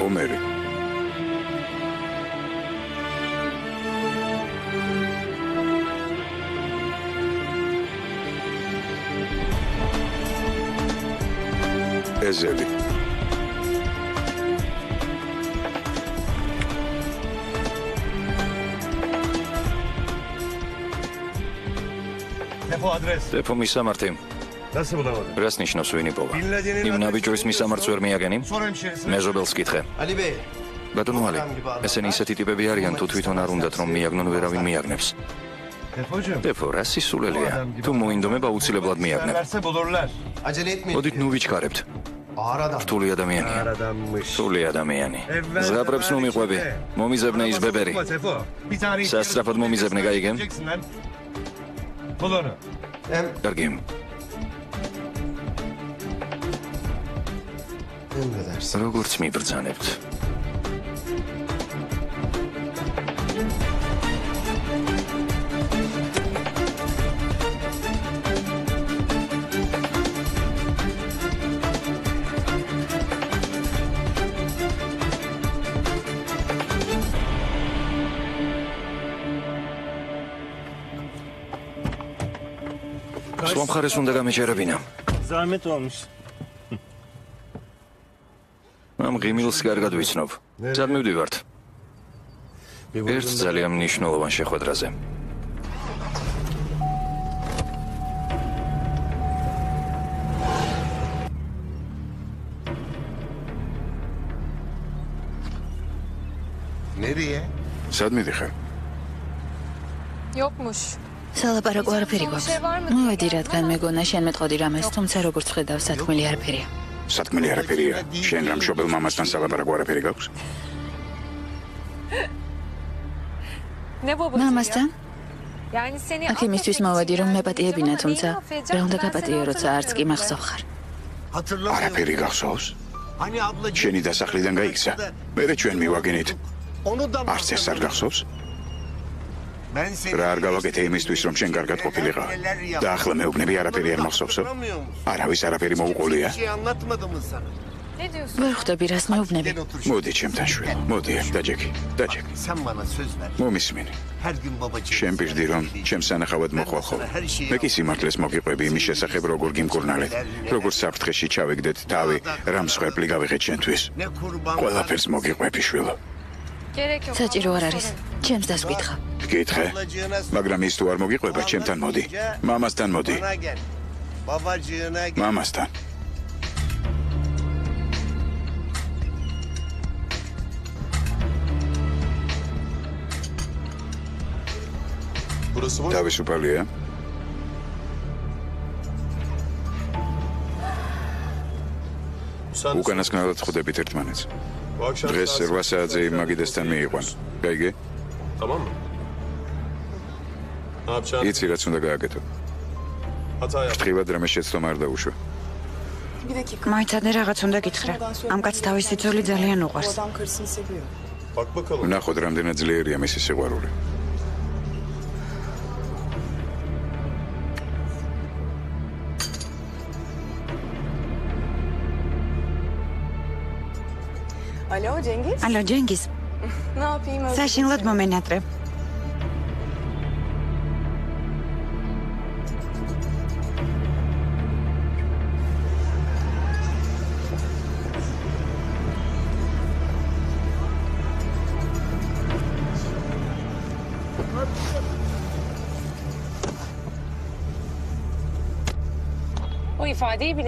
ომერი. ეზელი. დეფო მისამართი. რას ნიშნავს ვინი პოვა? იმ ნაბიჯის მისამართს ვერ მიაგენი? მეზობელს კითხე. ბატონო ალი, ესენი ისეთი ტიპები არიან, თუ თვითონ არ უნდათ რომ მიაგნონ, ვერავინ მიაგნებს. დეფო, რა სისულელია? თუ მოინდომება უცილებლად მიაგნებ. მოდით ნუ ვიჩქარებთ. რთული ადამიანია. რთული ადამიანი. ზღაპრებს ნუ მიყვები. მომიზებნე ის ბებერი. სასწრაფოდ მომიზებნე, გაიგე? კარგი. როგორც მიბრძანებთ? სხვა მხარეს უნდა გამეჯერებინა. ამ ღიმილს კარგად ვიცნობ. სად მივდივართ? ერთ ძალიან მნიშვნელოვან შეხვედრაზე. სად მიდიხარ? Yokmuş. სალაპარაკო არაფერი გვაქვს. მოვედი, რადგან მეგონა შენ მეტყოდი რამეს, თუმცა როგორც ხედავ, სათქმელი არაფერია. სათქმელი არაფერია. შენ რა მშობელ მამასთან სალაპარაკო არაფერი გაქვს? მამასთან? Yani seni აქ იმისთვის მოვედი, რომ მეპატიებინა, თუმცა რა უნდა გაპატიო, როცა არც კი მახსოვ ხარ. არაფერი გახსოვს? შენი დასახლიდან გაიქცა. მერე ჩვენ მივაგენით. არც ეს არ გახსოვს? რა არ გავაკეთე იმისთვის, რომ შენ კარგად ყოფილიყო. და ახლა მეუბნები არაფერი არ მახსოვსო? არავის არაფერი მოუყოლია. ვერ ხვდები, რას მეუბნები. მოდი ჩემთან შვილო, მოდი, დაჯექი. მომისმინე. შენ პირდი რომ ჩემს სანახავად მოხვალ ხოლმე. მე კი სიმართლეს მოგიყვები იმის შესახებ, როგორ გიმკურნალეთ, როგორ საფრთხეში ჩავეგდეთ თავი, რამ მსხვერპლი გავიღეთ შენთვის. ყველაფერს მოგიყვები შვილო. საჭირო არ არის. ჩემს დასკითხა. გკითხე, მაგრამ ის თუ არ მოგიყვება, ჩემთან მოდი. მამასთან მოდი. მამასთან. თავისუფალია? უკანასკნელად ხვდებით ერთმანეთს. დღეს 8 საათზე მაგიდესთან მიიყვან. გაიგე? იცი რაც უნდა გააკეთო. ფრთხილად რამე შეცდომა არ დაუშვა. მაიცადე რაღაც უნდა გითხრა. ამ კაცს თავისი ძოლი ძალიან უყვარს. ვნახოთ რამდენად ძლიერია მისი სიყვარული. ალო, ჯენგიზ. საშინლად მომენატრე.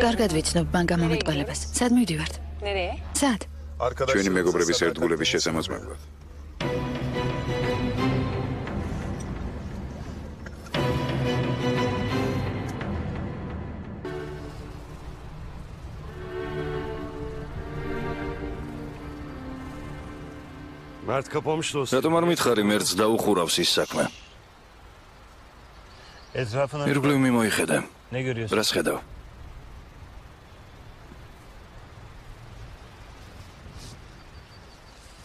კარგად ვიცნობ მან გამომეტყველებას. სად მივდივართ? სად? ჩვენი მეგობრების ერთგულების შესამოწმებლად. რატომ არ მითხარი მერც დაუხურავს ის საქმე? ირგვლივ მიმოიხედე. რას ხედავ?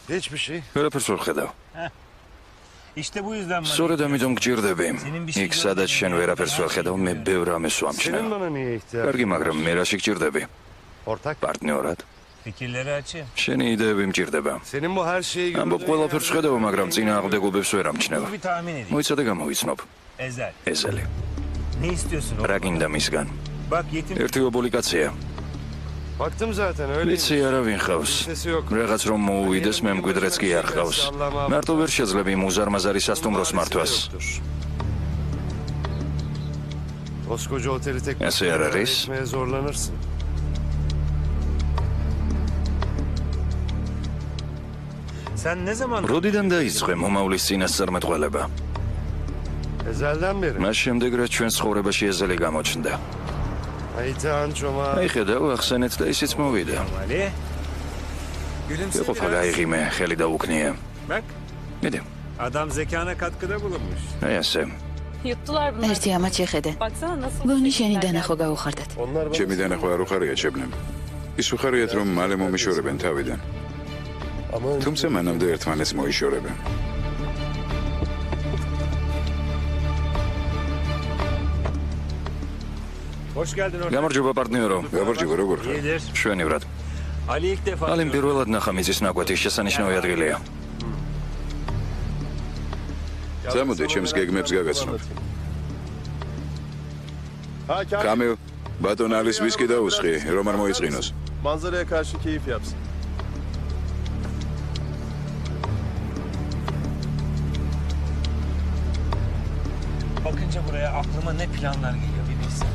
ვერაფერს ვერ ხედავ. სწორედ ამიტომ გჭირდები. იქ სადაც შენ ვერაფერს ვერ ხედავ, მე ბევრ რამეს ვამჩნევ. კარგი, მაგრამ მე რაში გჭირდები? პარტნიორად? Fikirleri açayım. შენი იდეები მჭირდება. Senin bu her şeyi ამბობ ყველაფერს ხედავ, მაგრამ წინააღმდეგობებს ვერ ამჩნევა. bir tahmin edeyim. მოიცადე გამოვიცნობ. Ezel. ეზელი. Ne istiyorsun oğlum? რა გინდა მისგან? Bak yetim. ერთი ობოლიკაცია. Baktım zaten öyle. ვიცი არავინ ხავს. რაღაც რომ მოუვიდეს, მე მკვიდრეც კი არ ხავს. მარტო ვერ შეძლები მუზარმაზარი სასტუმროს მართვას. Koskoca oteli tek Nasıl yarar reis? etmeye zorlanırsın. Sen ne zaman როდიდან დაიწყე მომავლის წინასწარმეტყველება? Ezelden beri. მას შემდეგ რაც ჩვენ ცხოვრებაში ეზელი გამოჩნდა. Aytan Çoma. აი ხედავ, ახსენეთ და ისიც მოვიდა. Ali? Gülümse ეყოფა biraz. გაიღიმე, ხელი დაუქნია. Bak მიდი, adam zekana katkıda bulunmuş. აი ასე. Yuttular bunlar. ერთი ამათ შეხედე. Baksana nasıl. გონი შენი დანახვა გაუხარდათ. Onlar bana ჩემი დანახვა არ უხარია ჩემნემ. ის უხარიათ რომ მალე მომიშორებენ თავიდან. ama თუმცა მანამდე ერთმანეთს მოიშორებენ. Hoş geldin orada. გამარჯობა პარტნიორო. გაბარჯობა როგორ ხარ? İyidir. შვენივრად. Ali ilk defa. ალიმ პირველად ნახა მიწის ნაკვეთის შესანიშნავი ადგილია. წამოდე ჩემს გეგმებს გაგაცნობ. Ha Kamil. კამილ, ბატონ ალის ვისკი დაუსხი, რომ არ მოიწყინოს. Manzaraya karşı keyif yapsın. Bakınca buraya aklıma ne planlar geliyor bir bilsen.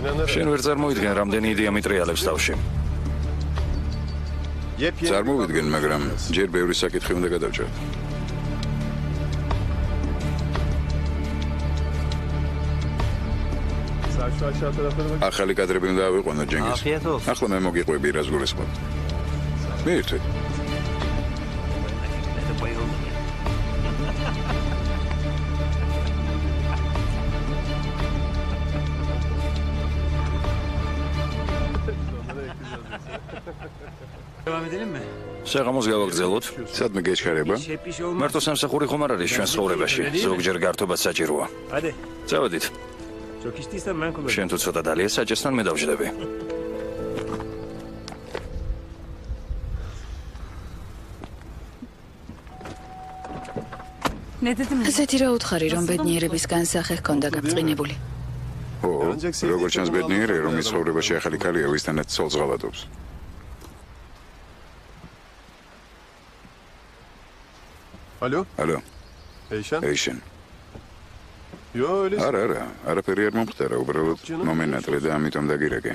İnanırım. შენ ვერ წარმოიდგენ რამდენი იდეა მიტრიალებს თავში. Yepyeni. წარმოვიდგენ, მაგრამ ჯერ ბევრი საკითხი უნდა გადავჭრათ. Sen şu aşağı taraflara bak. ახალი კადრები უნდა ავიყვანო ჯენგის. ახლა მე მოგიყვები რას გულისხმობ. მიირთვით. Devam edelim mi? საღამოს გავაგრძელოთ. სადმე გეჩქარება? Hep iş olmaz. მარტო სამსახური ხომ არ არის ჩვენ ცხოვრებაში. ზოგჯერ გართობაც საჭიროა. Hadi. წავედით. Çok içtiysen ben kullanırım. შენ თუ ცოტა დალია საჭესთან მე დავждები. Ne dedim? ასეთი რა უთხარი, რომ ბედნიერების განსახე ჰქონდა გაბწყინებული. ო, როგორ ჩანს ბედნიერი, რომ ის ცხოვრებაში ახალი ქალია, ვისთანაც ცოლს ღალატობს. Alo. ალო, Eyşan. ეიშენ. Yo öyle. არა, არაფერი არ მომხდარა, უბრალოდ მომენატრე და ამიტომ დაგირეკე.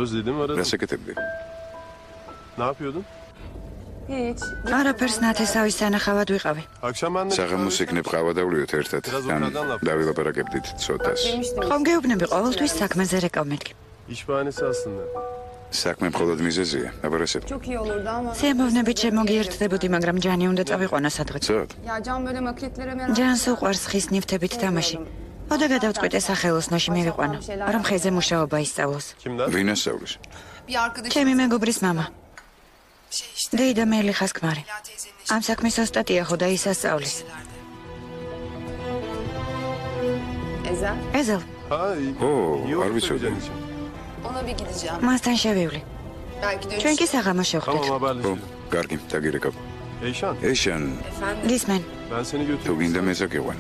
Özledim aradım. რას ეკეთებდი? Ne yapıyordun? Hiç. არაფერს ნათესავის სანახავად ვიყავი. Akşam ben de საღამოს იქნებ ყავა დავლიოთ ერთად. ან დავილაპარაკებდით ცოტას. ხომ გეუბნები ყოველთვის საქმეზე რეკავ მეთქი. iş bahanesi aslında. საქმე მხოლოდ მიზეზია, აბარასებ. Çok iyi olurdu ama. სიამოვნებით შემოგიერთდებოდი, მაგრამ ჯანი უნდა წავიყვანა სადღაც. ცოტ. Ya Can böyle makletlere merak ჯანს უყვარს ხის ნივთებით თამაში. ოდა გადავწყვიტე სახელოსნოში მივიყვანა, რომ ხეზე მუშაობა ისწავლოს. Kimden? ვინ ასწავლის? Bir arkadaşım. ჩემი მეგობრის მამა. Şey işte. დეიდა მელიხას ქმარი. Ya teyzenin ამ საქმის ოსტატია ხო და ის ასწავლის. Ezel. ეზელ, Ha iyi. ო, İyi არ oldu ვიცოდი. söyleyeceğin için. Ona bir gideceğim. მასთან შევივლი. Belki dönüş. ჩვენ კი საღამო შევხვდით. Tamam ო, haberleşelim. კარგი, დაგირეკავ. Eyşan ეიშან, Efendim. გისმენ, ben seni თუ götüreyim. გინდა მე ზაგეღვან.